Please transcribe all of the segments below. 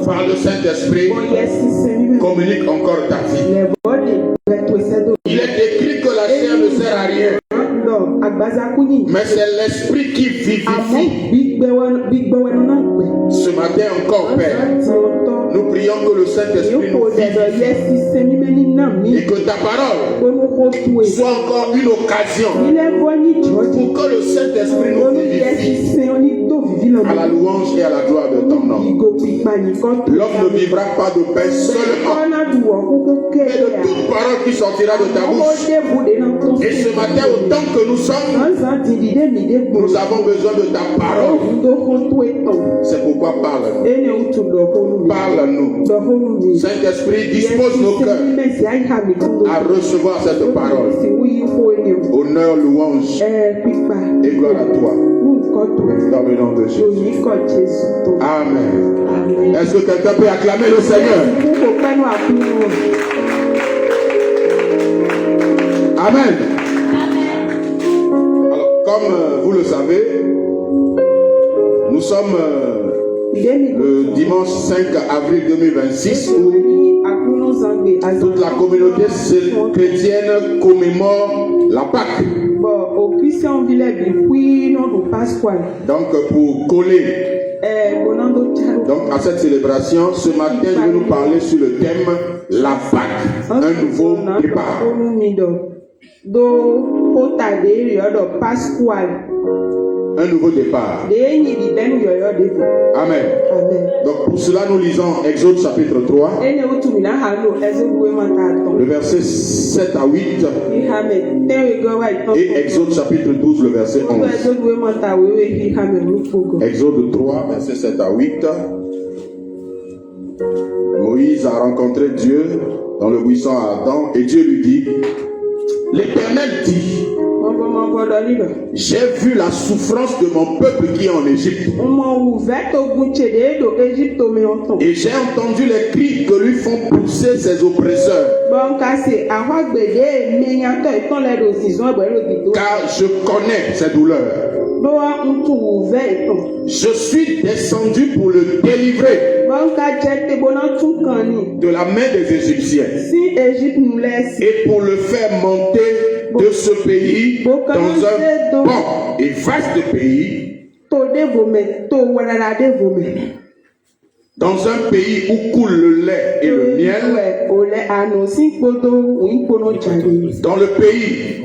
Par le Saint-Esprit, communique encore ta vie. Il est écrit que la chair ne sert à rien, mais c'est l'Esprit qui vivifie. Ce matin encore, Père, nous prions que le Saint-Esprit nous vivifie et que ta parole soit encore une occasion pour que le Saint-Esprit nous vivifie à la louange et à la gloire de ton nom. L'homme ne vivra pas de pain seulement, mais de toute parole qui sortira de ta bouche. Et ce matin, autant que nous sommes, nous avons besoin de ta parole. C'est pourquoi parle-nous. Parle-nous. Saint-Esprit, dispose nos cœurs à recevoir cette parole. Honneur, louange et gloire à toi. Dans le nom de Jésus. Amen. Est-ce que quelqu'un peut acclamer le Seigneur? Amen. Alors, comme vous le savez, nous sommes le dimanche 5 avril 2026 où toute la communauté chrétienne commémore la Pâque. Donc pour coller à cette célébration, ce matin je vais nous parler sur le thème la Pâque, un nouveau départ. Un nouveau départ. Amen. Donc pour cela nous lisons Exode chapitre 3, le verset 7 à 8 et Exode chapitre 12, le verset 11. Exode 3, verset 7 à 8. Moïse a rencontré Dieu dans le buisson à Adam et Dieu lui dit, l'Éternel dit, j'ai vu la souffrance de mon peuple qui est en Égypte. Et j'ai entendu les cris que lui font pousser ses oppresseurs. Car je connais ses douleurs. Je suis descendu pour le délivrer de la main des Égyptiens et pour le faire monter de ce pays dans un bon et vaste pays, dans un pays où coule le lait et le miel, dans le pays,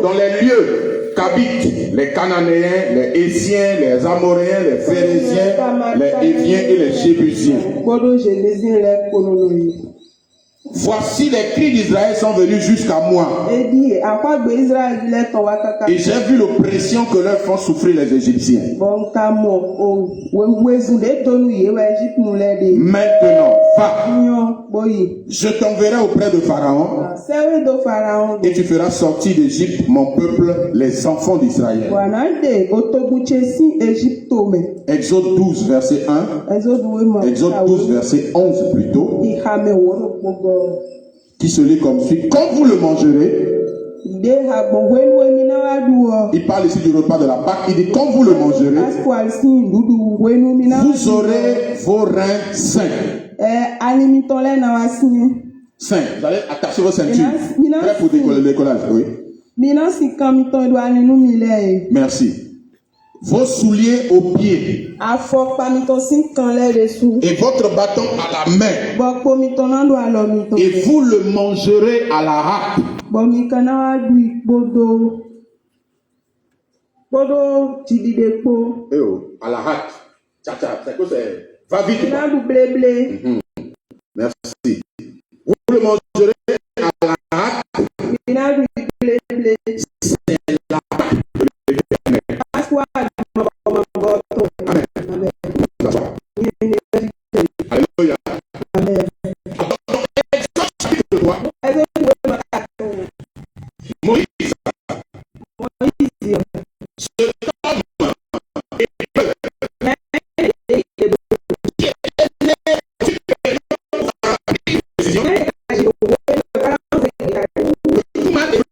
dans les lieux qu'habitent les Cananéens, les Hésiens, les Amoréens, les Phérésiens, les Héviens et les Jébusiens. Voici les cris d'Israël sont venus jusqu'à moi. Et j'ai vu l'oppression que leur font souffrir les Égyptiens. Maintenant, va. Je t'enverrai auprès de Pharaon. Et tu feras sortir d'Égypte mon peuple, les enfants d'Israël. Exode 12, verset 1. Exode 12, verset 11 plutôt. Qui se lit comme suit. Quand vous le mangerez, il parle ici du repas de la Pâque. Il dit quand vous le mangerez, vous aurez vos reins sains. Sains. Vous allez attacher vos ceintures. Prêt pour décollage, oui. Merci. Vos souliers aux pieds et votre bâton à la main, et vous le mangerez à la hâte. À la hâte. C'est quoi, va vite. Merci. Vous le mangerez à la hâte. C'est la Pâque de l'Éternel. Alléluia. Moïse, cet homme est peuple qui est né vous m'avez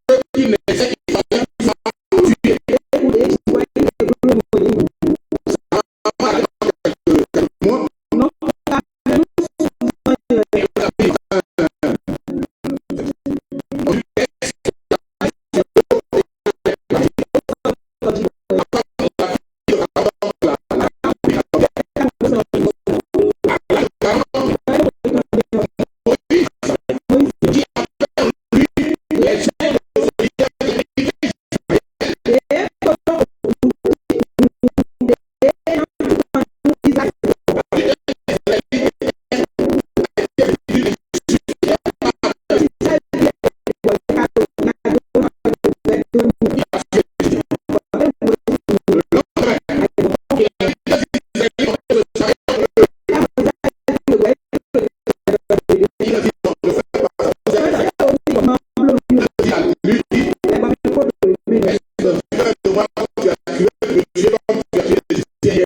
derrière.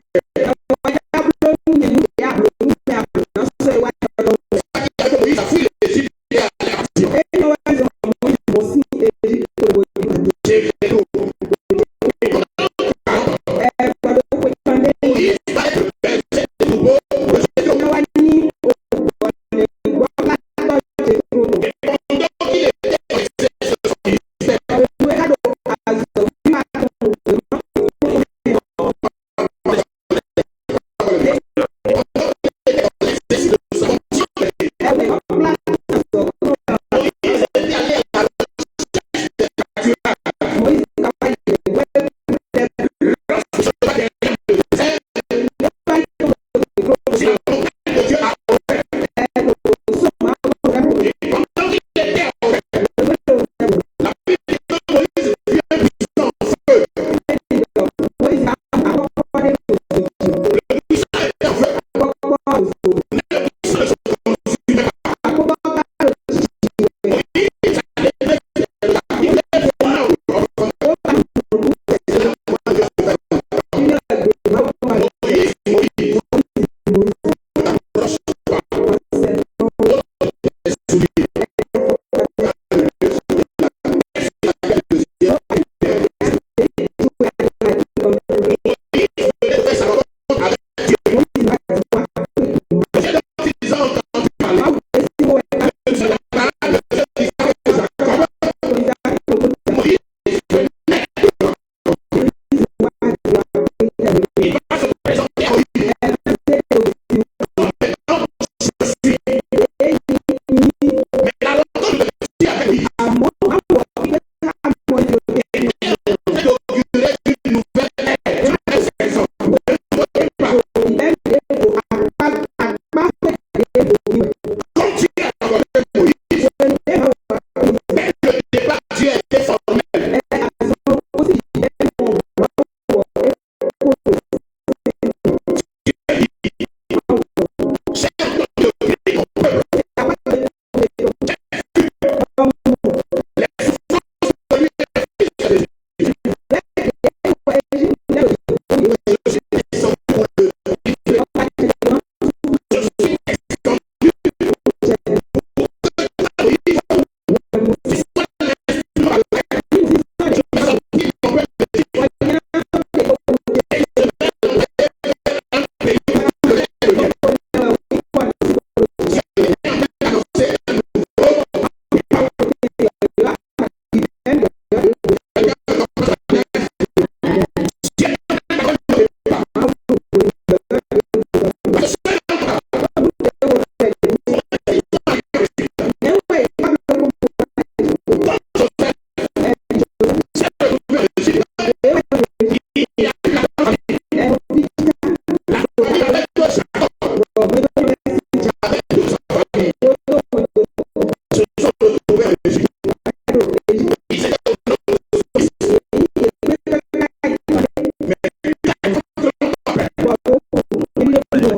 Moïse a fui l'Égypte et a allé en Sion.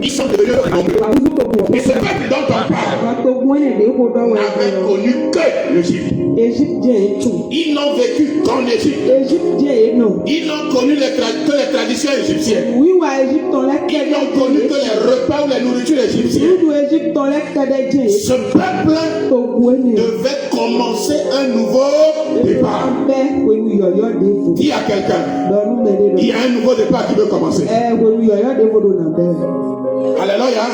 Ils sont devenus nombreux. Et ce peuple dont on parle n'avait connu que l'Égypte. Ils n'ont vécu qu'en Égypte. Ils n'ont connu que les traditions égyptiennes. Ils n'ont connu que les repas ou les nourritures égyptiennes. Ce peuple devait commencer un nouveau départ. Dis à quelqu'un, il y a un nouveau départ qui veut commencer. Alléluia.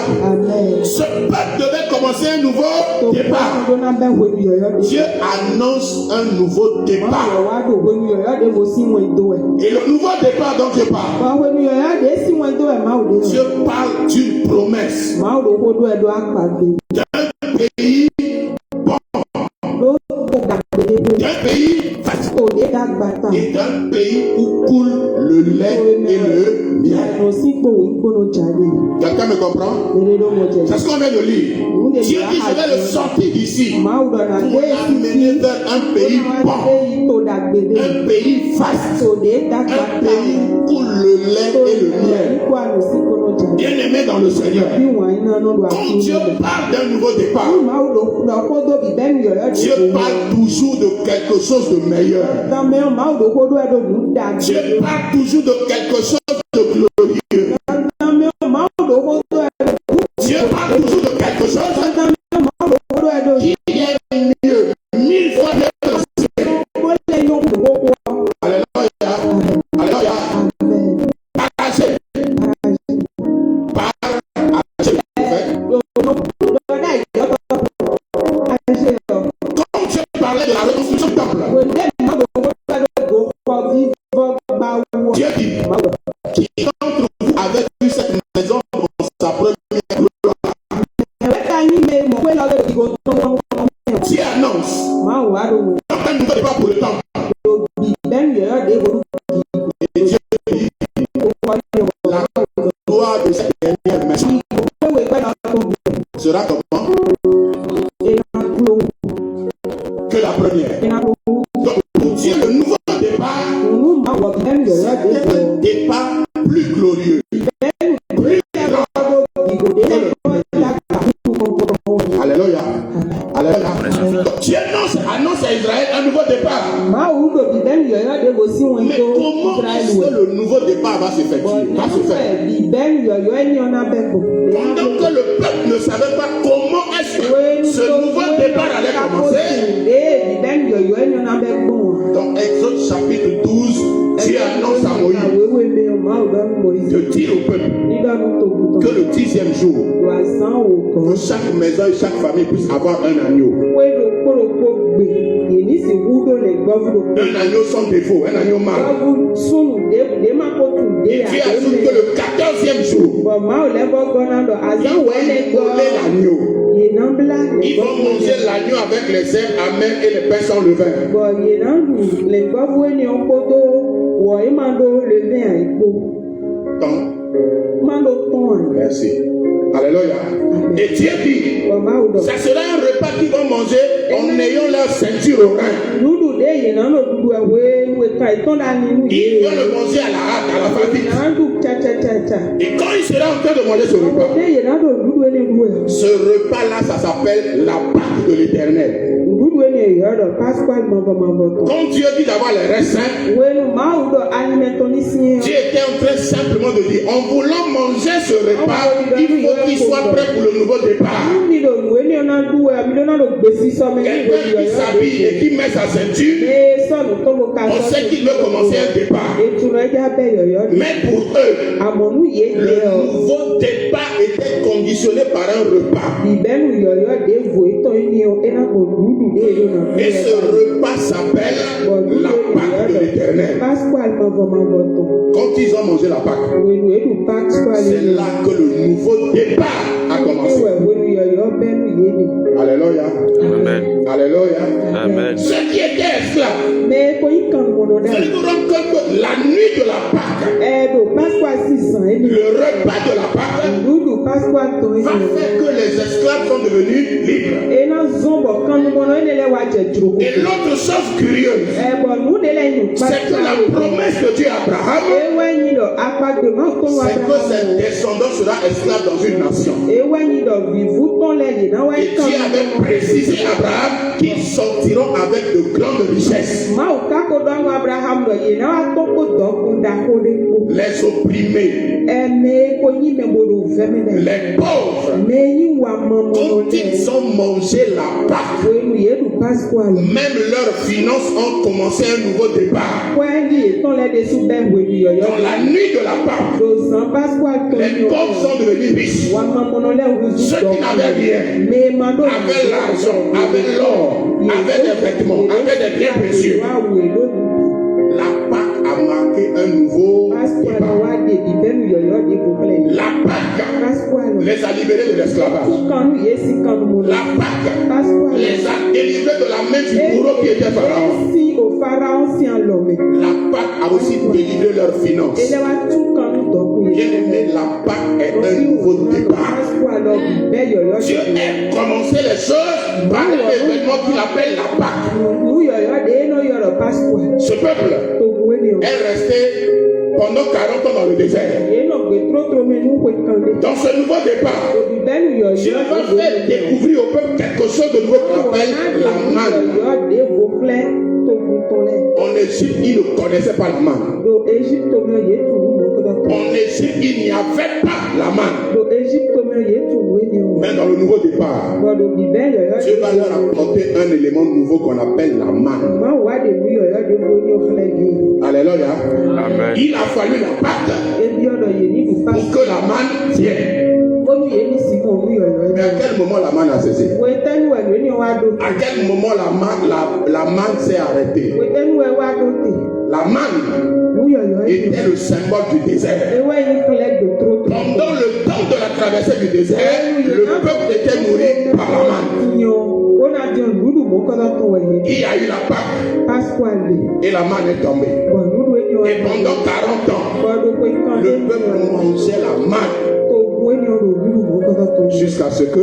Ce peuple devait commencer un nouveau départ. Dieu annonce un nouveau départ. Et le nouveau départ dont je parle, Dieu parle d'une promesse d'un pays bon, d'un pays facile et d'un pays où coule le lait et le miel. Quelqu'un me comprend? C'est ce qu'on vient de lire. Dieu dit, je vais le sortir d'ici pour l'amener vers un pays bon, un pays vaste, un pays où coule le lait et le miel. Bien-aimé dans le Seigneur, quand Dieu parle d'un nouveau départ, Dieu parle toujours de quelque chose de meilleur. Dieu parle toujours de quelque chose de glorieux. glorieux. Dieu parle toujours de quelque chose qui est mieux, 1000 fois mieux que le ciel. Alléluia. Alléluia. Partagez. Quand tu parlais de la reconstruction du temple, Dieu dit, qui d'entre vous avait vu cette maison dans sa première gloire? Dieu annonce un nouveau départ pour le temple. Et Dieu dit, la gloire de cette dernière maison sera comment? Que la première. Donc pour Dieu, le nouveau départ, c'est un départ plus glorieux, plus grand. Alléluia. Alléluia. Donc Dieu annonce à Israël un nouveau départ. Mais comment est-ce que le nouveau départ va s'effectuer? Pendant que le peuple ne savait pas comment est-ce que ce nouveau départ allait commencer, dans Exode chapitre 12, Dieu annonce à Moïse de dire au peuple que le 10e jour, que chaque maison et chaque famille puisse avoir un agneau. Un agneau sans défaut, un agneau mâle. Et Dieu ajoute que le 14e jour, ils vont voler l'agneau. Ils vont manger l'agneau avec les herbes amères et les pains sans levain. Merci. Alléluia. Et Dieu dit, ça sera un repas qu'ils vont manger en ayant leur ceinture au rein. Ils vont le manger à la hâte, à la va-vite. Et quand il sera en train de manger ce repas-là, ça s'appelle la Pâque de l'Éternel. Quand Dieu dit d'avoir les reins sains, Dieu était en train simplement de dire, en voulant manger ce repas, il faut qu'il soit prêt pour le nouveau départ. Quelqu'un qui s'habille et qui met sa ceinture, on sait qu'il veut commencer un départ. Mais pour eux, le nouveau départ était conditionné par un repas. Et ce repas s'appelle la Pâque de l'Éternel. Quand ils ont mangé la Pâque, c'est là que le nouveau départ a commencé. Alléluia. Amen. Alléluia. Amen. Ceux qui étaient esclaves, vous nous rendez compte que la nuit de la Pâque, le repas de la Pâque va faire que les esclaves sont devenus libres. Et l'autre chose curieuse, c'est que la promesse de Dieu à Abraham, c'est que ses descendants seront esclaves dans une nation. Et Dieu avait précisé à Abraham qu'ils sortiront avec de grandes richesses. Les opprimés, les pauvres, quand ils ont mangé la Pâque, même leurs finances ont commencé un nouveau départ. Dans la nuit de la Pâque, les pauvres sont devenus riches. Ceux qui n'avaient rien avaient l'argent, avaient l'or, avaient des vêtements, avaient des biens précieux. La Pâque a marqué un nouveau départ. La Pâque les a libérés de l'esclavage. La Pâque les a délivrés de la main du bourreau qui était Pharaon. La Pâque a aussi délivré leurs finances. Bien-aimé, la Pâque est un nouveau départ. Dieu a commencé les choses par l'événement qu'il appelle la Pâque. Ce peuple est resté pendant 40 ans dans le désert. Dans ce nouveau départ, Dieu va faire découvrir au peuple quelque chose de nouveau qu'on appelle la manne. En Égypte, ils ne connaissaient pas la manne. En Égypte, il n'y avait pas la manne. Mais dans le nouveau départ, Dieu va leur apporter un élément nouveau qu'on appelle la manne. Alléluia. Amen. Il a fallu la pâte pour que la manne vienne. Mais à quel moment la manne a cessé? À quel moment la manne s'est arrêtée? La manne était le symbole du désert. Pendant le temps de la traversée du désert, le peuple était nourri par la manne. Il y a eu la Pâque et la manne est tombée. Et pendant 40 ans, le peuple mangeait la manne. Jusqu'à ce que,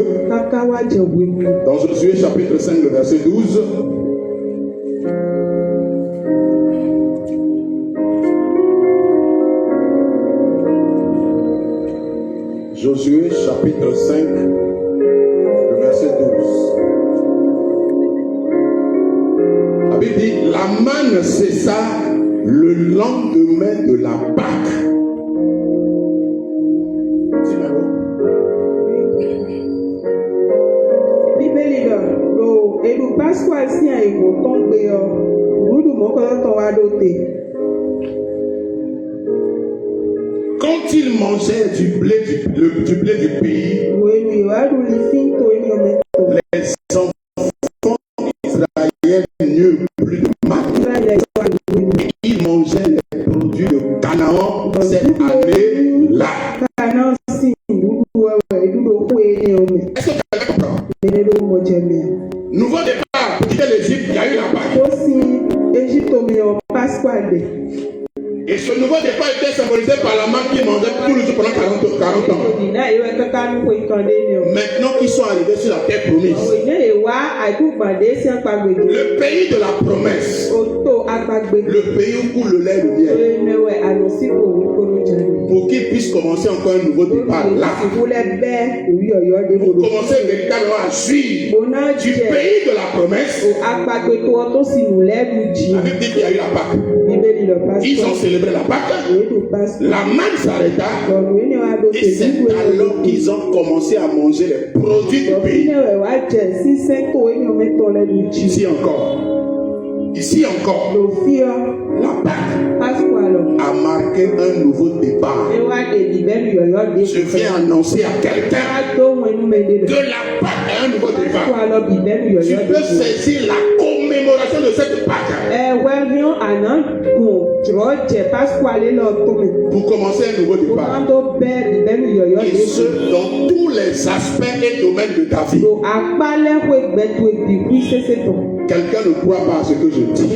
dans Josué chapitre 5, le verset 12, Josué chapitre 5, le verset 12. La Bible dit, la manne cessa le lendemain de la Pâque. Quand ils mangeaient du blé du pays, les enfants israéliens n'eurent plus de manne. Ils mangeaient les produits de Canaan cette année-là. Est-ce que tu comprends? Nouveau départ, pour quitter l'Égypte, il y a eu la Pâque. Et ce nouveau départ était symbolisé par la manne qui mangeait tout le jour pendant 40 ans. Maintenant qu'ils sont arrivés sur la terre promise, le pays de la promesse, le pays où coule le lait et le miel, pour qu'ils puissent commencer encore un nouveau départ là, pour commencer véritablement à suivre du pays de la promesse. La Bible dit qu'il y a eu la Pâque. Ils ont célébré la Pâque, la manne s'arrêta, et c'est alors qu'ils ont commencé à manger les produits du pays. Ici encore, la Pâque a marqué un nouveau départ. Je viens annoncer à quelqu'un que la Pâque est un nouveau départ. Tu peux saisir la commémoration de cette Pâque pour commencer un nouveau départ. Et ce, dans tous les aspects et domaines de ta vie. Quelqu'un ne croit pas à ce que je dis.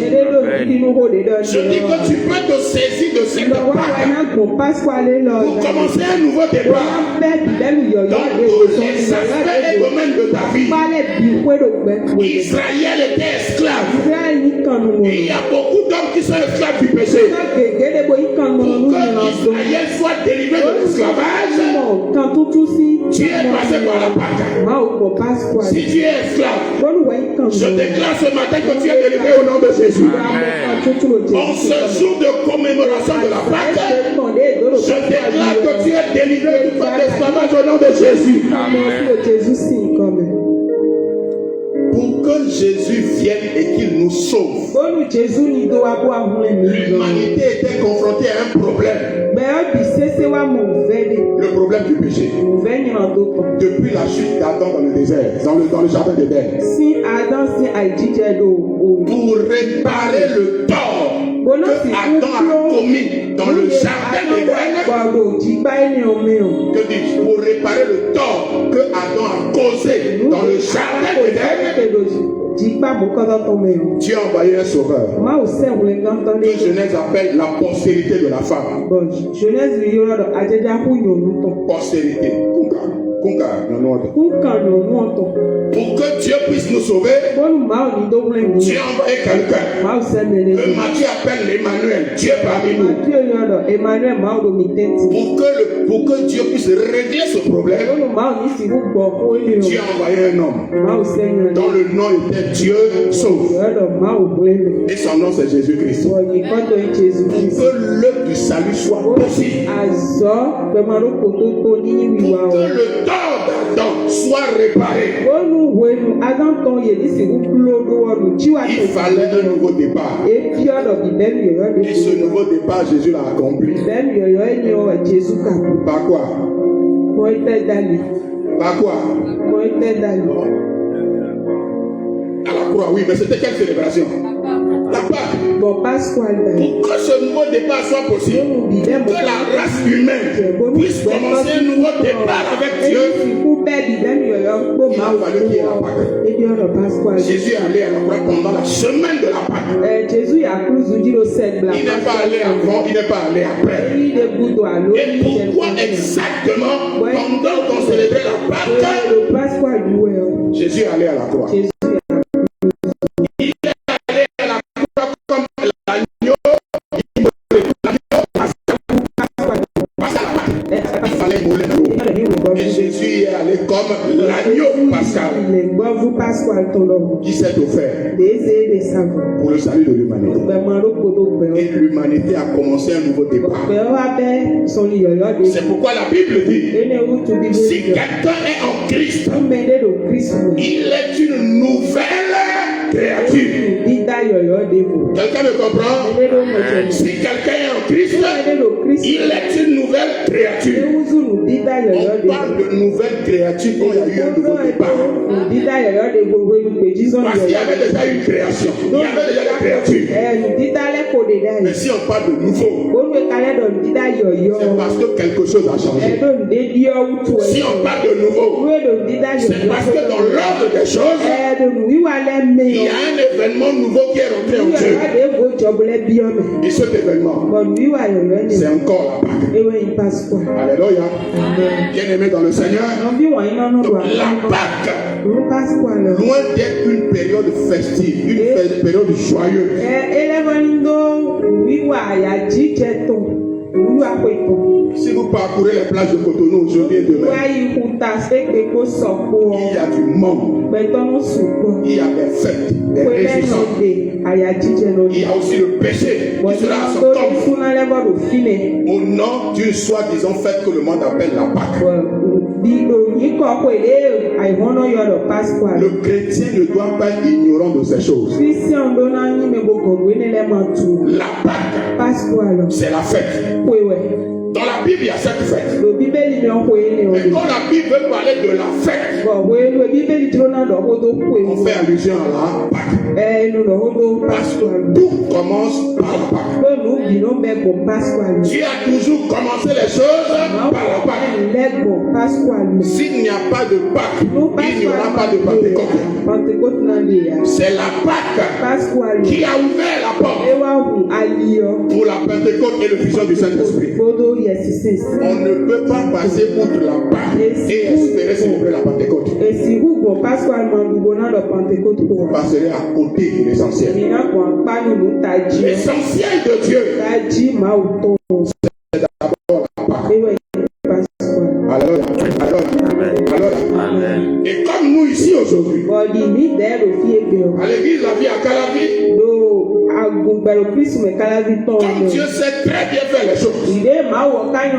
Je dis que tu peux te saisir de cette Pâque pour commencer un nouveau départ dans tous les aspects et domaines de ta vie. Israël était esclave. Il y a beaucoup d'hommes qui sont esclaves du péché. Pour que Israël soit délivré de l'esclavage, tu es passé par la Pâque. Si tu es esclave, je déclare ce matin que tu es délivré au nom de Jésus. En ce jour de commémoration de la Pâque, je déclare que tu es délivré de l'esclavage au nom de Jésus. Pour que Jésus vienne et qu'il nous sauve, l'humanité était confrontée à un problème. Le problème du péché. Depuis la chute d'Adam dans le désert, dans le jardin d'Éden. Pour réparer le tort que Adam a commis dans le jardin d'Éden. Que dis-je? Pour réparer le tort que Adam a causé dans le jardin d'Éden, Dieu a envoyé un sauveur que Genèse appelle la postérité de la femme. Postérité. Pour que Dieu puisse nous sauver, Dieu a envoyé quelqu'un que Matthieu appelle l'Emmanuel, Dieu parmi nous. Pour que Dieu puisse régler ce problème, Dieu a envoyé un homme dont le nom était Dieu sauve. Et son nom c'est Jésus-Christ. Pour que l'œuvre du salut soit possible. Pour que le tort d'Adam soit réparé. Il fallait un nouveau départ. Et ce nouveau départ, Jésus l'a accompli. Par quoi? Par quoi? À la croix, oui, mais c'était quelle célébration? La Pâque. Pour que ce nouveau départ soit possible, que la race humaine puisse commencer un nouveau départ avec Dieu, il a fallu qu'il y ait la Pâque. Jésus est allé à la croix pendant la semaine de la Pâque. Il n'est pas allé avant, il n'est pas allé après. Et pourquoi exactement, pendant qu'on célébrait la Pâque, Jésus est allé à la croix? Jésus est allé comme l'agneau pascal qui s'est offert pour le salut de l'humanité. Et l'humanité a commencé un nouveau départ. C'est pourquoi la Bible dit, si quelqu'un est en Christ, il est une nouvelle créature. Quelqu'un me comprend? Si quelqu'un est en Christ, il est une nouvelle créature. On parle de nouvelle créature quand il y a eu un nouveau départ. Parce qu'il y avait déjà une création. Il y avait déjà des créatures. Mais si on parle de nouveau, c'est parce que quelque chose a changé. Si on parle de nouveau, c'est parce que dans l'ordre des choses, il y a un événement nouveau qui est rentré en Dieu. Et cet événement, c'est encore la Pâque. Alléluia. Bien aimé dans le Seigneur. Donc, la Pâque, loin d'être une période festive, une période joyeuse, si vous parcourez les plages de Cotonou aujourd'hui et demain, il y a du monde, il y a des fêtes, des réjouissances. Il y a aussi le péché qui sera à son tombe au nom d'une soi-disant fête que le monde appelle la Pâque. Le chrétien ne doit pas être ignorant de ces choses. La Pâque, c'est la fête. Dans la Bible, il y a cette fête. Et quand la Bible veut parler de la fête, on fait allusion à la Pâque. Parce que tout commence par la Pâque. Dieu a toujours commencé les choses par la Pâque. S'il n'y a pas de Pâque, il n'y aura pas de Pentecôte. C'est la Pâque qui a ouvert la porte pour la Pentecôte et le fusion du Saint-Esprit. On ne peut pas passer outre la Pâque et espérer célébrer la Pentecôte. Vous passerez à côté de l'essentiel. L'essentiel de Dieu, c'est d'abord la Pâque. Alors, et comme nous ici aujourd'hui, à l'église La Vie à Calavi, comme Dieu sait très bien faire les choses, Dieu est en train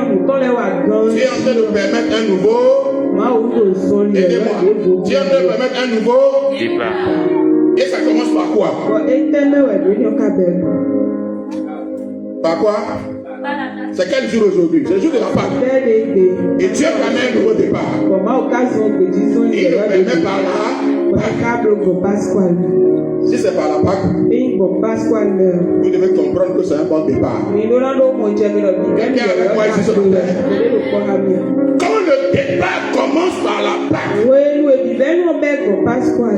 de permettre un nouveau, aidez-moi, Dieu est en train de permettre un nouveau, et ça commence par quoi? Par quoi? C'est quel jour aujourd'hui? C'est le jour de la Pâque. Et Dieu permet un nouveau départ. Il le permet par la Pâque. Si c'est par la Pâque, vous devez comprendre que c'est un bon départ. Quelqu'un avec moi ici sur la terre. Quand le départ commence par la Pâque,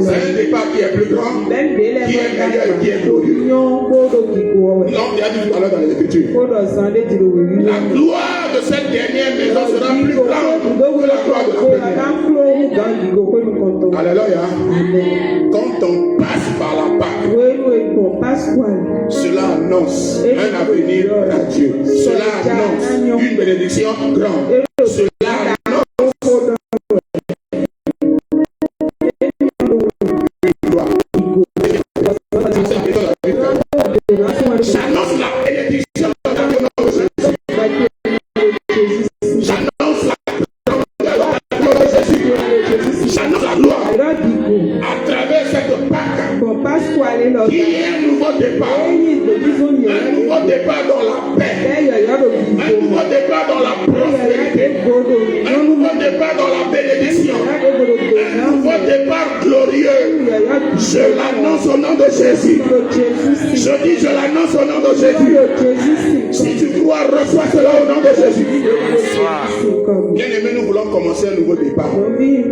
c'est un départ qui est plus grand, qui est meilleur et qui est glorieux. L'homme a dit tout à l'heure dans les Écritures. La gloire de cette dernière maison sera plus grande que la gloire de la première. Alléluia. Quand on passe par la Pâque, cela annonce un avenir radieux. Cela annonce une bénédiction grande. Cela annonce Je l'annonce au nom de Jésus. Je dis, je l'annonce au nom de Jésus. Si tu crois, reçois cela au nom de Jésus. Bien aimé, nous voulons commencer un nouveau départ. Dieu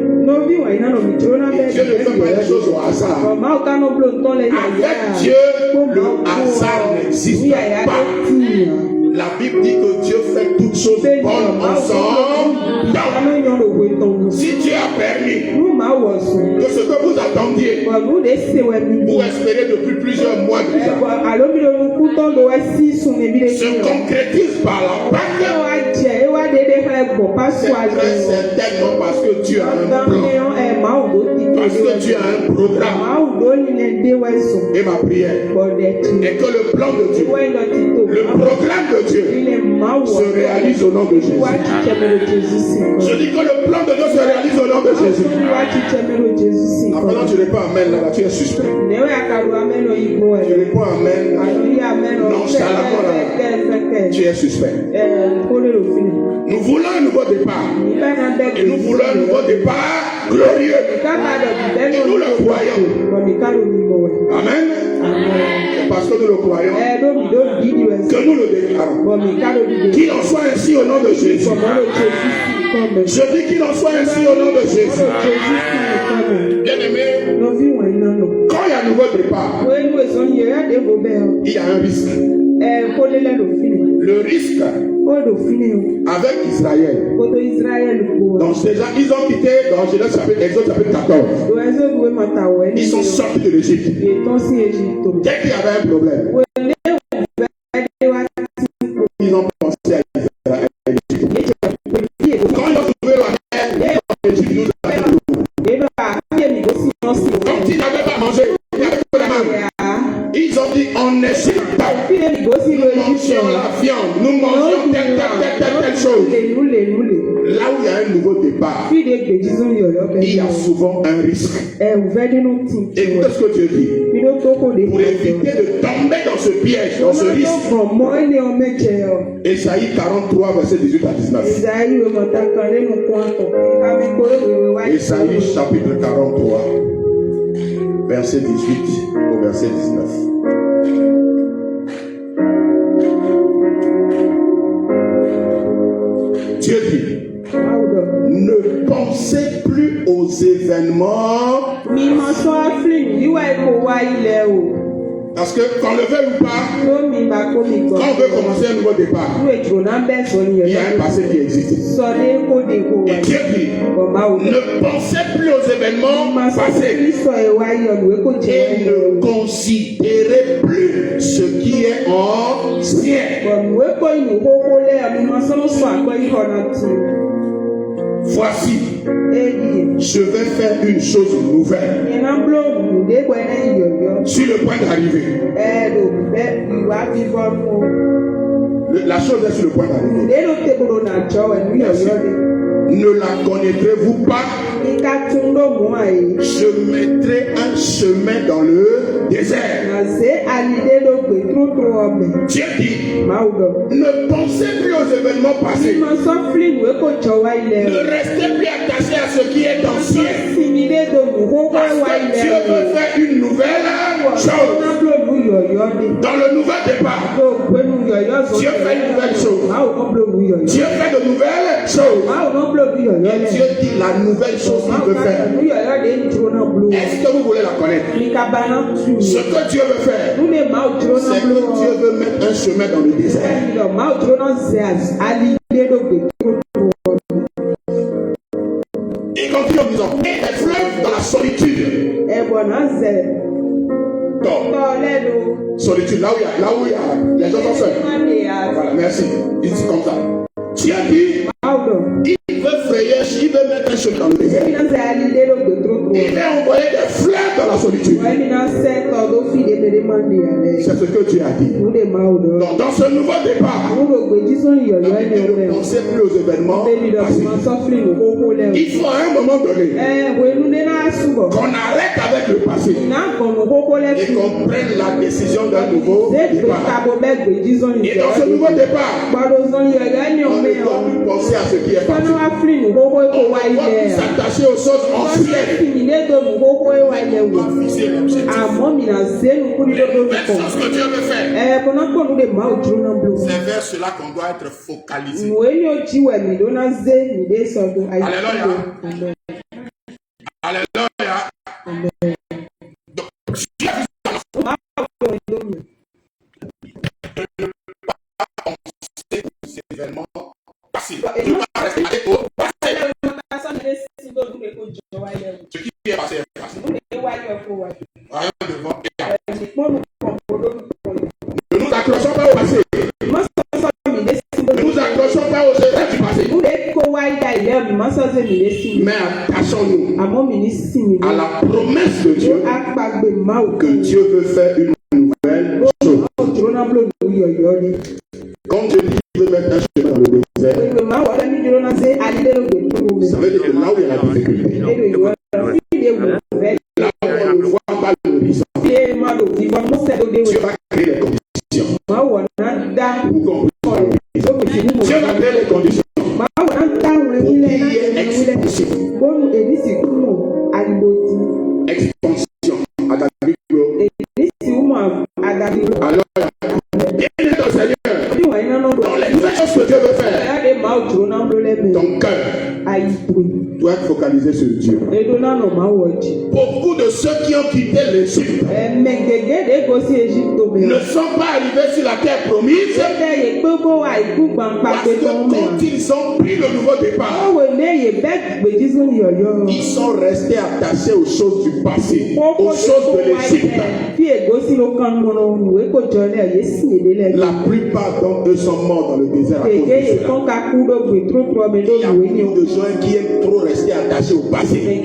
ne fait pas les choses au hasard. Avec Dieu, le hasard n'existe pas. La Bible dit que Dieu fait toutes choses bonnes ensemble. Si Dieu a permis que ce que vous attendiez, vous espérez depuis plusieurs mois déjà, se concrétise par la Pâque, c'est très certainement parce que Dieu a un plan, parce que Dieu a un programme. Et ma prière est que le plan de Dieu, le programme de Dieu se réalise au nom de Jésus. Je dis que le plan de Dieu se réalise au nom de Jésus. Maintenant tu réponds amen là, tu es suspect. Tu réponds amen nonchalamment là, tu es suspect. Nous voulons un nouveau départ. Et nous voulons un nouveau départ glorieux. Et nous le croyons. Amen. C'est parce que nous le croyons que nous le déclarons. Qu'il en soit ainsi au nom de Jésus. Je dis qu'il en soit ainsi au nom de Jésus. Bien aimé, quand il y a un nouveau départ, il y a un risque. Le risque avec Israël. Donc déjà, ils ont quitté dans Genèse chapitre 14. Ils sont sortis de l'Égypte. Dès qu'il y avait un problème, ils ont pensé à Israël. Quand ils ont trouvé la mer, l'Égypte nous a fait l'eau. Quand ils n'avaient pas mangé, il n'y avait pas la main. Ils ont dit, on n'hésite pas. Nous mangeons la viande, nous mangeons telle chose. Là où il y a un nouveau départ, il y a souvent un risque. Écoutez ce que Dieu dit. Pour éviter de tomber dans ce piège, dans ce risque. Ésaïe 43, verset 18 à 19. Ésaïe chapitre 43, verset 18 au verset 19. Dieu dit, ne pensez plus aux événements. Parce que qu'on le veuille ou pas, quand on veut commencer un nouveau départ, il y a un passé qui existe. Et Dieu dit, ne pensez plus aux événements passés et ne considérez plus ce qui est ancien. Voici, je vais faire une chose nouvelle. Sur le point d'arriver. La chose est sur le point d'arriver. Ne la connaîtrez-vous pas? Je mettrai un chemin dans le désert. Dieu dit, ne pensez plus aux événements passés. Ne restez plus attaché à ce qui est ancien. Parce que Dieu veut faire une nouvelle chose. Dans le nouvel départ, Dieu fait une nouvelle chose. Dieu fait de nouvelles choses. Et Dieu dit la nouvelle chose qu'il veut faire. Est-ce que vous voulez la connaître? Ce que Dieu veut faire, c'est que Dieu veut mettre un chemin dans le désert. Il continue en disant, et des fleuves dans la solitude. Donc, solitude, là où il y a les gens sont seuls. Voilà, merci. Il dit comme ça. Dieu dit, il veut frayer, il veut mettre un chemin dans le désert. Il veut envoyer des fleurs dans la solitude. C'est ce que Dieu a dit. Donc, dans ce nouveau départ, ne pensez plus aux événements passés. Il faut à un moment donné qu'on arrête avec le passé et qu'on prenne la décision d'un nouveau départ. Et dans ce nouveau départ, on ne doit plus penser à ce qui est passé. s'attacher aux choses anciennes. Même chose que Dieu veut faire. C'est vers cela qu'on doit être focalisé. Alléluia. Alléluia. Donc, Dieu ces événements passés. Ce qui est passé est passé. Rien devant. Ne nous accrochons pas au passé. Ne nous accrochons pas aux événements du passé. Mais attachons-nous à la promesse de Dieu que Dieu veut faire une nouvelle chose. Quand Dieu dit qu'il veut mettre un chemin dans le désert, ça veut dire que là où il y a la difficulté, là où on ne voit pas l'horizon, Dieu va créer les conditions. Dieu va créer les conditions pour qu'il y ait expansion. Expansion. Alors, bien dans Seigneur, dans les choses que Dieu veut faire, ton cœur doit être focalisé sur Dieu. Beaucoup de ceux qui ont quitté l'Égypte ne sont pas arrivés sur la terre promise parce que quand ils ont pris le nouveau départ, ils sont restés attachés aux choses du passé, aux choses de l'Égypte. La plupart d'entre eux sont morts dans le désert à cause de cela. Il y a beaucoup de gens qui aiment trop rester attachés au passé. Il y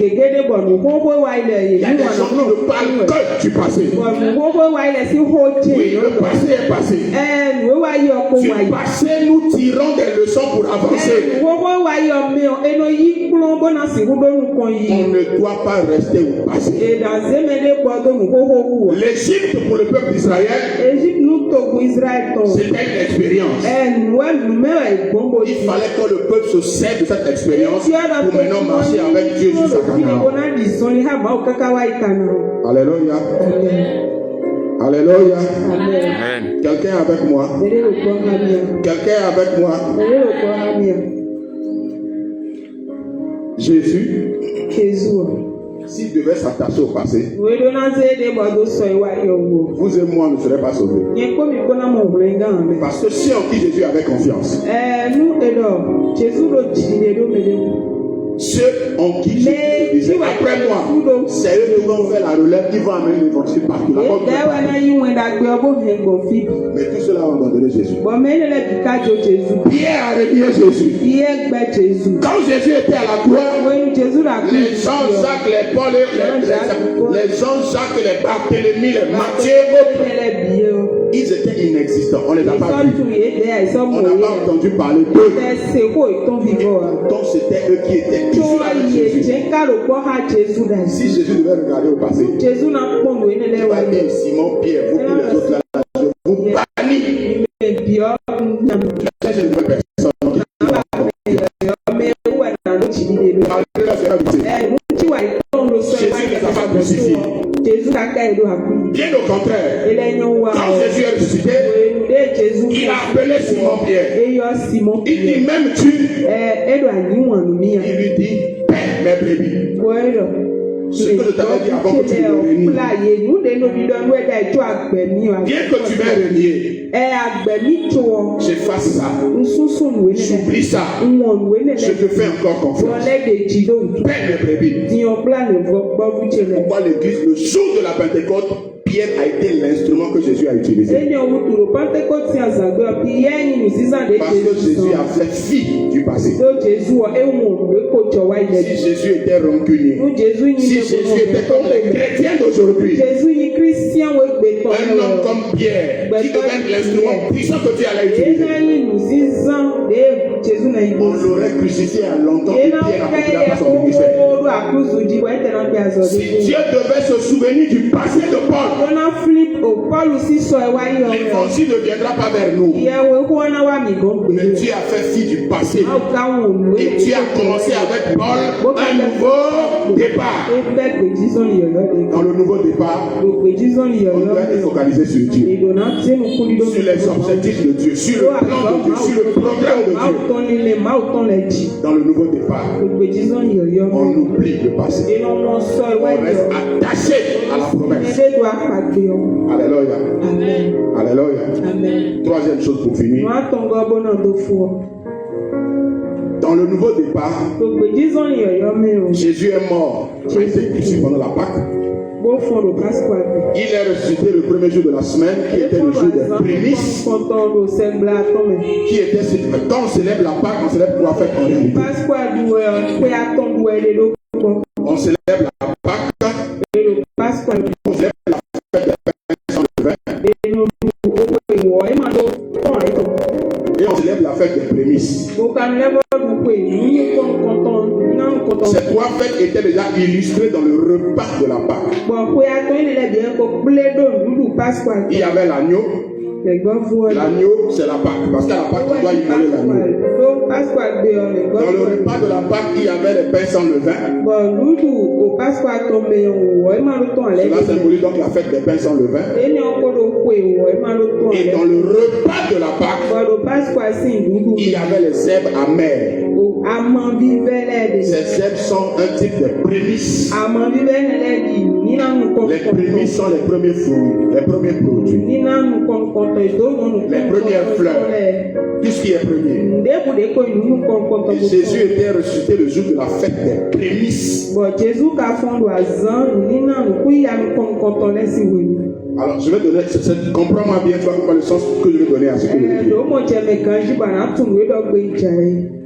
a des gens qui ne parlent que du passé. Oui, le passé est passé. Du passé, nous tirons des leçons pour avancer. On ne doit pas rester au passé. L'Égypte pour le peuple d'Israël, c'était une expérience. Il fallait que le peuple se serve de cette expérience pour maintenant marcher avec Dieu jusqu'à Canaan. Alléluia. Alléluia. Amen. Quelqu'un est avec moi? Quelqu'un est avec moi? Jésus, s'il devait s'attacher au passé, vous et moi ne serez pas sauvés. Parce que si en qui Jésus avait confiance, ceux en qui Jésus disait après moi, c'est eux qui vont faire la relève, qui vont amener l'évangile partout. Mais tout cela va abandonner Jésus. Pierre a renié Jésus. Quand Jésus était à la croix, les Jean-Jacques, les Paul, les Jean-Jacques, les Barthélemy, les Matthieu, ils étaient inexistants. On ne les a pas vus. On n'a pas entendu parler d'eux. Donc c'était eux qui étaient toujours avec Jésus. Si Jésus devait regarder au passé, il va dire Simon, Pierre, vous tous les autres là, je vous bannis. C'est une personne Jésus ne les a pas crucifiés. Bien au contraire, quand Jésus est ressuscité, il a appelé Simon Pierre. Il dit même tu. Il lui dit paix mes brebis. Ce que je t'avais dit avant que tu me réunis. Bien que tu m'aies renié, j'efface ça. J'oublie ça. Je te fais encore confiance. Paix mes brebis. Pourquoi l'église, le jour de la Pentecôte, Pierre a été l'instrument que Jésus a utilisé. Parce que Jésus a fait fi du passé. Si Jésus était rancunier, si Jésus était comme les chrétiens d'aujourd'hui, un homme comme Pierre, qui devait être l'instrument puissant que Dieu allait utiliser, on l'aurait crucifié à longtemps et Pierre a continué à son ministère. Si Dieu devait se souvenir du passé de Paul, L'évangile ne viendra pas vers nous. Mais Dieu a fait fi du passé. Et Dieu a commencé avec Paul un nouveau départ. Dans le nouveau départ, on doit être focalisé sur Dieu, sur les objectifs de Dieu, sur le plan de Dieu, sur le programme de Dieu. Dans le nouveau départ, on oublie le passé. On reste attaché à la promesse. Alléluia. Alléluia. Troisième chose pour finir. Dans le nouveau départ, Jésus est mort. Il a été crucifié pendant la Pâque. Il est ressuscité le premier jour de la semaine, qui était le jour des prémices. Qui était, quand on célèbre la Pâque, on célèbre quoi faire en réalité? On célèbre la Pâque. On célèbre la fête des pains sans levain. Et on célèbre la fête des prémices. Ces trois fêtes étaient déjà illustrées dans le repas de la Pâque. Il y avait l'agneau. L'agneau, c'est la Pâque. Parce qu'à la Pâque, on doit immoler l'agneau. Dans le repas de la Pâque, il y avait les pains sans levain. Cela symbolise donc la fête des pains sans levain. Et dans le repas de la Pâque, il y avait les herbes amères. Ces herbes sont un type de prémices. Les prémices sont les premiers fruits, les premiers produits, les premières fleurs, tout ce qui est premier. Et Jésus était ressuscité le jour de la fête des prémices. Alors, je vais donner, comprends-moi bien, tu vas comprendre le sens que je vais donner à ce que je vais dire.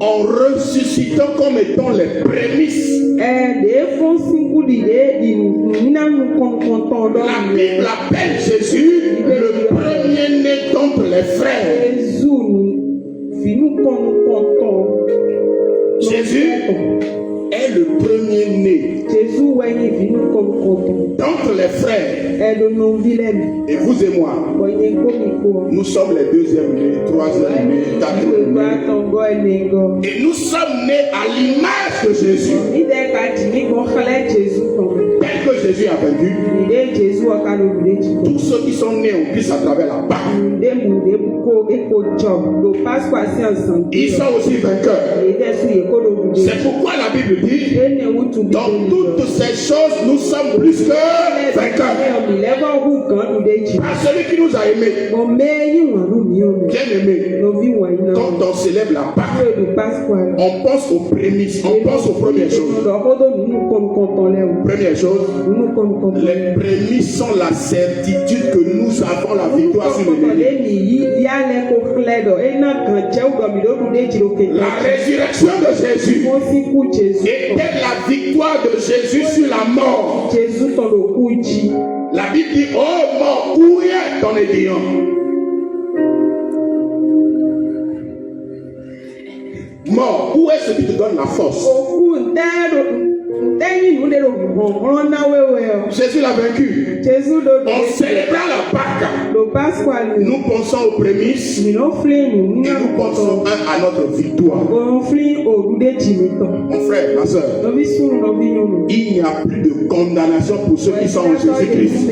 En ressuscitant comme étant les prémices, la Bible appelle Jésus le premier-né d'entre les frères. Jésus est le premier-né d'entre les frères. Et vous et moi, nous sommes les deuxièmes-nés, troisième-nés, quatrième-nés. Et nous sommes nés à l'image de Jésus. Tel que Jésus a vaincu, tous ceux qui sont nés en Christ à travers la Pâque, ils sont aussi vainqueurs. C'est pourquoi la Bible dit, dans toutes ces choses, nous sommes plus que vainqueurs. Par celui qui nous a aimés. Bien aimés. Quand on célèbre la Pâque, on pense aux prémices, on pense aux premières choses. Première chose, les prémices sont la certitude que nous avons la victoire sur l'ennemi. La résurrection de Jésus était la victoire de Jésus sur la mort. La Bible dit, oh mort, où est ton aiguillon? Mort, où est ce qui te donne la force? Jésus l'a vaincu. En célébrant la Pâque, nous pensons aux prémices et nous pensons à notre victoire. Mon frère, ma soeur, il n'y a plus de condamnation pour ceux qui sont en Jésus-Christ.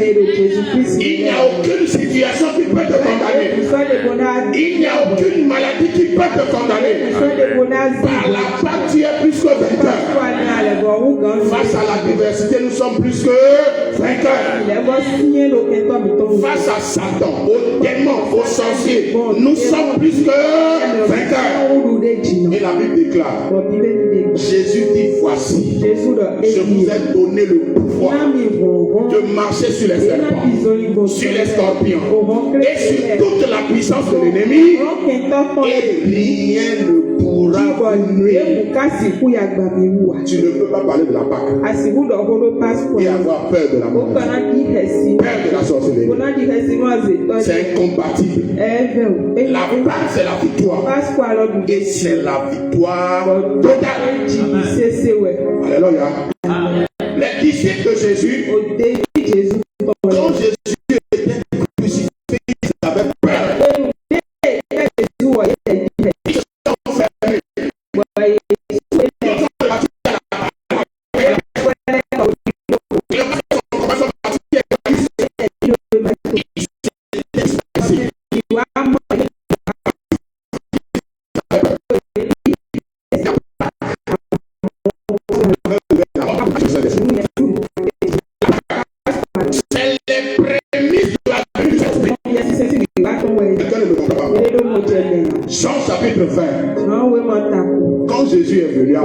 Il n'y a aucune situation qui peut te condamner. Il n'y a aucune maladie qui peut te condamner. Par la Pâque, tu es plus que vainqueur. Face à l'adversité, nous sommes plus que vainqueurs. Face à Satan, aux démons, aux sorciers, nous sommes plus que vainqueurs. Et la Bible déclare, Jésus dit, voici, je vous ai donné le pouvoir de marcher sur les serpents, sur les scorpions et sur toute la puissance de l'ennemi, et rien ne pourra vous nuire. Tu ne peux pas parler de la Pâque et avoir peur de la mort, peur de la sorcellerie. C'est incompatible. La Pâque, c'est la victoire, et c'est la victoire totale. Alléluia. Les disciples de Jésus, quand Jésus était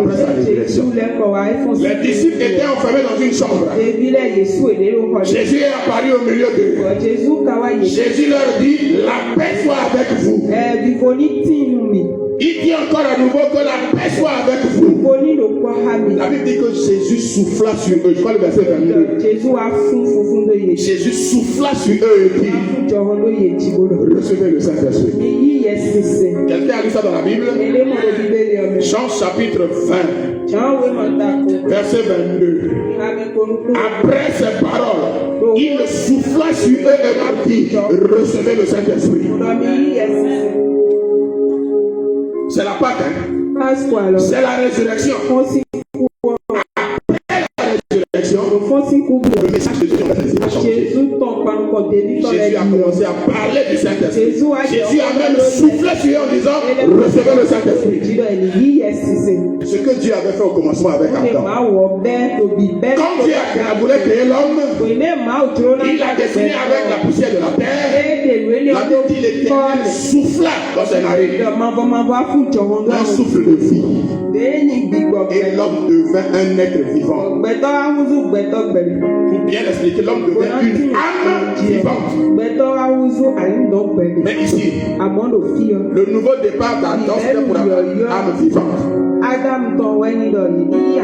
après sa résurrection. Les disciples étaient enfermés dans une chambre. Jésus est apparu au milieu d'eux. Jésus leur dit, la paix soit avec vous. Il dit encore à nouveau que la paix soit avec vous. La Bible dit que Jésus souffla sur eux. Je crois le verset 22. Jésus souffla sur eux et dit, recevez le Saint-Esprit. Quelqu'un a lu ça dans la Bible? Jean chapitre 20, verset 22. Après ces paroles, il souffla sur eux et leur dit, recevez le Saint-Esprit. C'est la Pâque, hein? C'est la résurrection. Le message de Jésus a changé. Jésus a commencé à parler du Saint-Esprit. Jésus a même soufflé sur eux en disant, recevez le Saint-Esprit. Ce que Dieu avait fait au commencement avec Adam. Quand Dieu voulait créer l'homme, il l'a dessiné avec la poussière de la terre. La Bible dit l'Éternel souffla dans ses narines. Un souffle de vie. Et l'homme devint un être vivant. Pour bien l'expliquer, l'homme devient une âme vivante. Mais ici, le nouveau départ d'Adam, c'était pour avoir une âme vivante.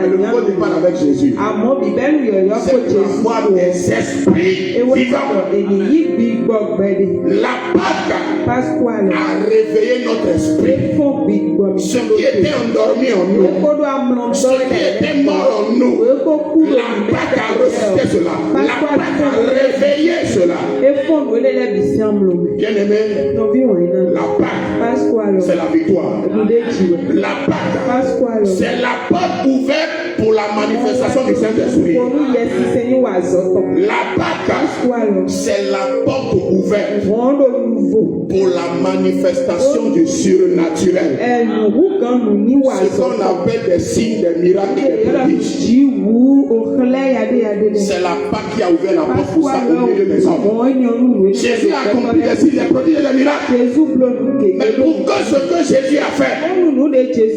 Le nouveau départ avec Jésus, c'est pour avoir des esprits vivants. La Pâque a réveillé notre esprit. Ce qui était endormi en nous, ce qui était mort en nous, la Pâque a ressuscité cela. La Pâque a réveillé cela. Bien aimé, la Pâque, c'est la victoire. La Pâque, c'est la porte ouverte pour la manifestation du Saint-Esprit. La Pâque, c'est la porte ouverte pour la manifestation du surnaturel. Ce qu'on appelle des signes, des miracles, des prodiges. C'est la Pâque qui a ouvert la porte pour ça au milieu des hommes. Jésus a accompli des signes, des prodiges et des miracles. Mais pour que ce que Jésus a fait,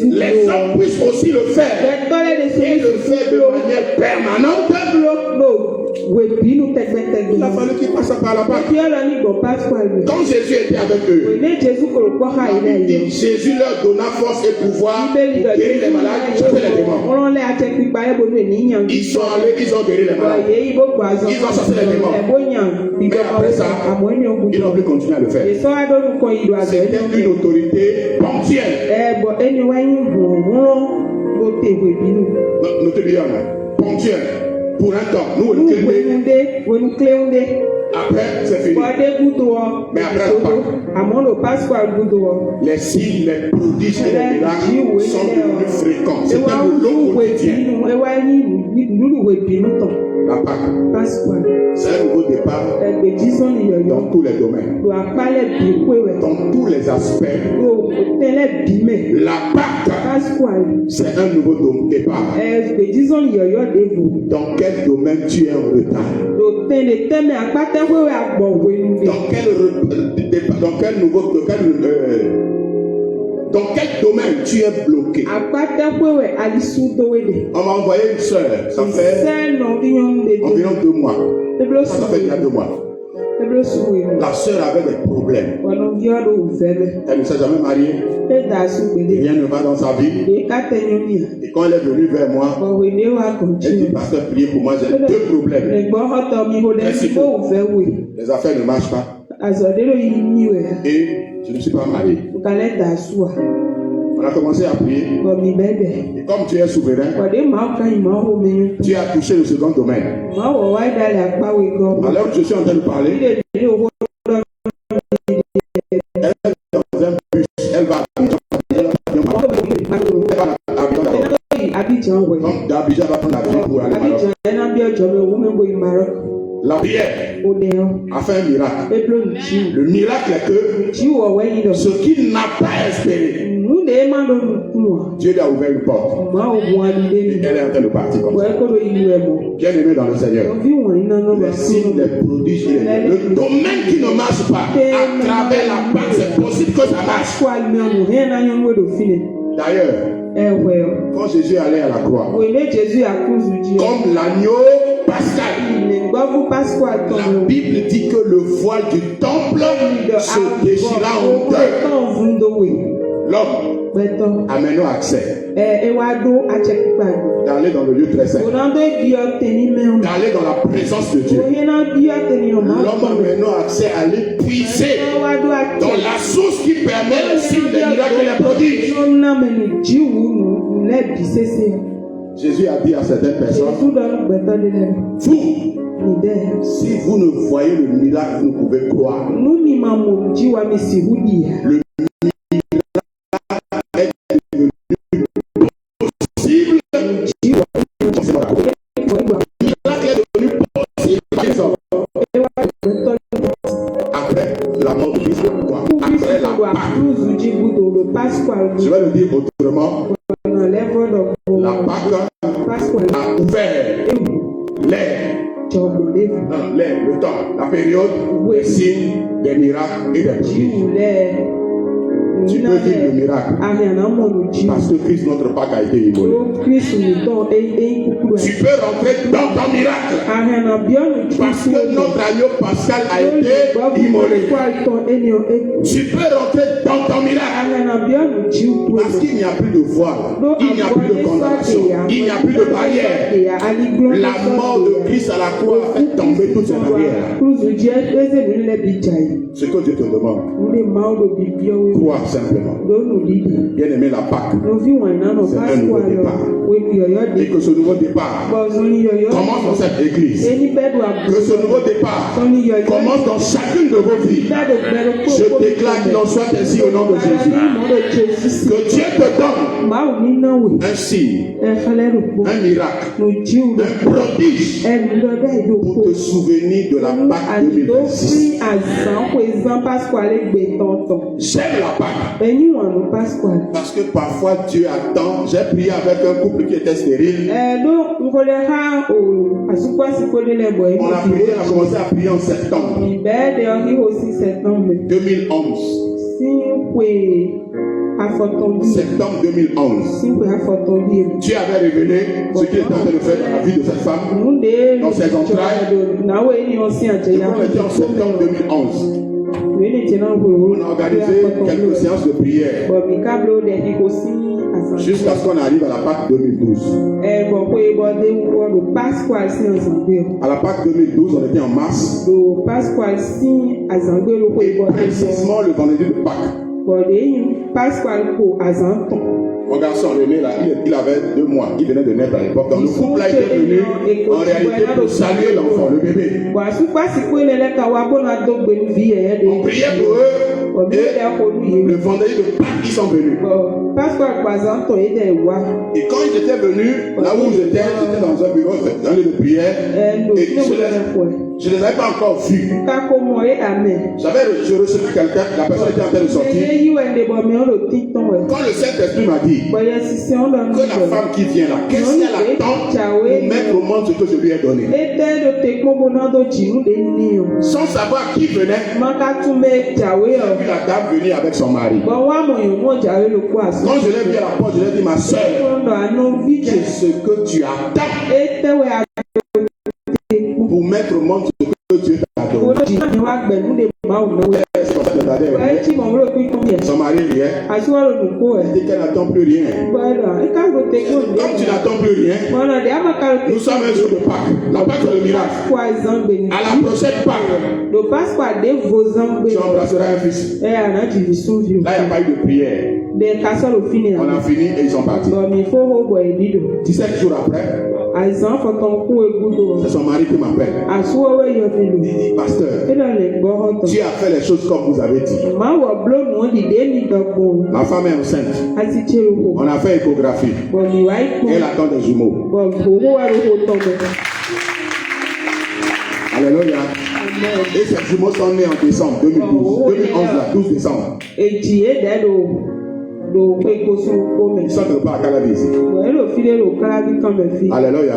les hommes puissent aussi le faire. Et le faire de manière permanente. Il a fallu qu'il passe par la Pâque. Quand Jésus était avec eux, Jésus leur donna force et pouvoir pour guérir les malades, chasser les démons. Ils sont allés, ils ont guéri les malades. Ils ont chassé les démons. Mais après ça, ils n'ont plus continué à le faire. C'était une autorité ponctuelle. Notez bien, ponctuelle. Pour un temps, nous après, c'est fini. Mais après la Pâque, les signes, les prodiges et les miracles sont devenus fréquents. C'est un lot quotidien. La Pâque, c'est un nouveau départ dans tous les domaines, dans tous les aspects. La Pâque, c'est un nouveau départ. Dans quel domaine tu es en retard? Dans quel domaine tu es bloqué? On m'a envoyé une soeur, ça fait environ 2 mois. Ça fait déjà 2 mois. La soeur avait des problèmes. Elle ne s'est jamais mariée. Rien ne va dans sa vie. Et quand elle est venue vers moi, elle dit, pasteur, priez pour moi, j'ai 2 problèmes. Les affaires ne marchent pas. Et je ne suis pas marié. On a commencé à prier. Et comme tu es souverain, tu as touché le second domaine. Alors je suis en train de parler. Elle est dans un bus. Elle va à Abidjan. Donc d'Abidjan va prendre l'avion pour aller au Maroc. La prière a fait un miracle. Le miracle est que ce qu'il n'a pas espéré, Dieu lui a ouvert une porte. Et elle est en train de partir comme ça. Bien aimé dans le Seigneur. Les signes, les prodiges, le domaine qui ne marche pas, à travers la Pâque, c'est possible que ça marche. D'ailleurs, quand Jésus allait à la croix, comme l'agneau pascal, la Bible dit que le voile du temple se déchira en deux. L'homme a maintenant accès d'aller dans le lieu très saint, d'aller dans la présence de Dieu. L'homme a maintenant accès à aller puiser dans la source qui permet les signes, les miracles et les prodiges. Jésus a dit à certaines personnes, vous, si vous ne voyez le miracle, vous ne pouvez croire. Le miracle est devenu possible. Après la mort de Christ, après la Pâque. Je vais le dire autrement. La Pâque a ouvert le temps, la période des signes, des miracles et des prodiges. Tu peux vivre le miracle parce que Christ, notre Pâque, a été immolé. Tu peux rentrer dans ton miracle parce que notre agneau pascal a été immolé. Tu peux rentrer dans ton miracle parce qu'il n'y a plus de voile, il n'y a plus de condamnation, il n'y a plus de barrière. La mort de Christ à la croix a fait tomber toutes ces barrières. Ce que Dieu te demande, crois simplement. Bien aimé, la Pâque, c'est un nouveau départ. Et que ce nouveau départ commence dans cette église. Que ce nouveau départ commence dans chacune de vos vies. Je déclare qu'il en soit ainsi au nom de Jésus. Que Dieu te donne un signe, un miracle, un prodige pour te souvenir de la Pâque 2026. J'aime la Pâque. Parce que parfois Dieu attend. J'ai prié avec un couple qui était stérile. On a commencé à prier en septembre 2011. Septembre 2011. Dieu avait révélé ce qu'il était en train de faire dans la vie de cette femme, dans ses entrailles. On était en septembre 2011. On a organisé quelques séances de prière jusqu'à ce qu'on arrive à la Pâque 2012. À la Pâque 2012, on était en mars. Et précisément le vendredi de Pâques. Mon garçon René, là, il avait 2 mois, il venait de naître à l'époque. Donc le couple a été venu en réalité pour saluer l'enfant, le bébé. On priait pour eux et le vendredi de Pâques, ils sont venus. Et quand ils étaient venus, là où j'étais dans un bureau, dans un lieu de prière, et je ne les avais pas encore vus. Je recevais quelqu'un, la personne était en train de sortir. Quand le Saint-Esprit m'a dit que la femme qui vient là, qu'est-ce qu'elle attend pour mettre au monde ce que je lui ai donné, sans savoir qui venait, j'ai vu la dame venir avec son mari. Quand je l'ai vu à la porte, je lui ai dit, ma soeur, qu'est-ce que tu attends pour mettre au monde ce que Dieu t'a donné? Son mari riait. Elle dit qu'elle n'attend plus rien. Comme tu n'attends plus rien, nous sommes un jour de Pâques. La Pâque c'est le miracle. À la prochaine Pâque, tu embrasseras un fils. Là, il n'y a pas eu de prière. On a fini et ils sont partis. 17 jours après, c'est son mari qui m'appelle. Il dit, pasteur, Dieu a fait les choses comme vous avez dit. Ma femme est enceinte. On a fait échographie. Elle attend des jumeaux. Alléluia. Et ces jumeaux sont nés en décembre 2012. 2011, là, 12 décembre. Ils sont de pas à Calabisi. Alléluia.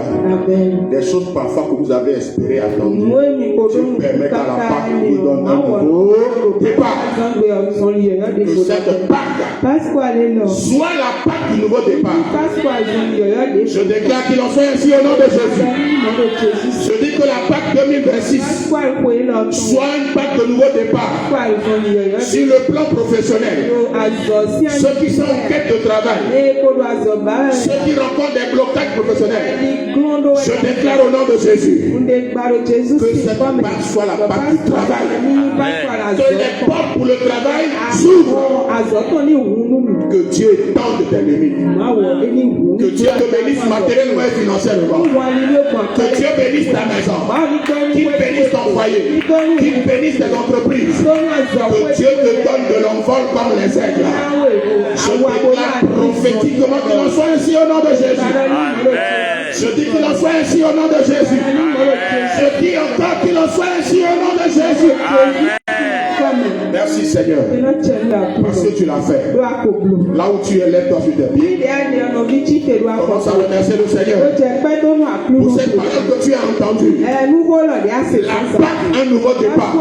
Des choses parfois que vous avez espérées, attendues, Dieu permet qu'à la Pâque vous donne un nouveau départ. Que cette Pâque soit la Pâque du nouveau départ. Je déclare qu'il en soit ainsi au nom de Jésus. Je dis que la Pâque 2026 soit une Pâque de nouveau départ. Sur le plan professionnel, ceux qui sont en quête de travail, ceux qui rencontrent des blocages professionnels, je déclare au nom de Jésus que cette Pâque soit la Pâque du travail. Que les portes pour le travail s'ouvrent. Que Dieu étende tes limites. Que Dieu te bénisse matériellement et financièrement. Que Dieu bénisse ta maison. Qu'il bénisse ton foyer. Qu'il bénisse tes entreprises. Que Dieu te donne de l'envol comme les aigles. Je déclare prophétiquement qu'il en soit ainsi au nom de Jésus. Je dis qu'il en soit ainsi au nom de Jésus. Je dis encore qu'il en soit ainsi au nom de Jésus. Merci Seigneur, parce que tu l'as fait. Là où tu es, lève-toi sur tes pieds. Commence à remercier le Seigneur pour cette parole que tu as entendue. La Pâque, un nouveau départ.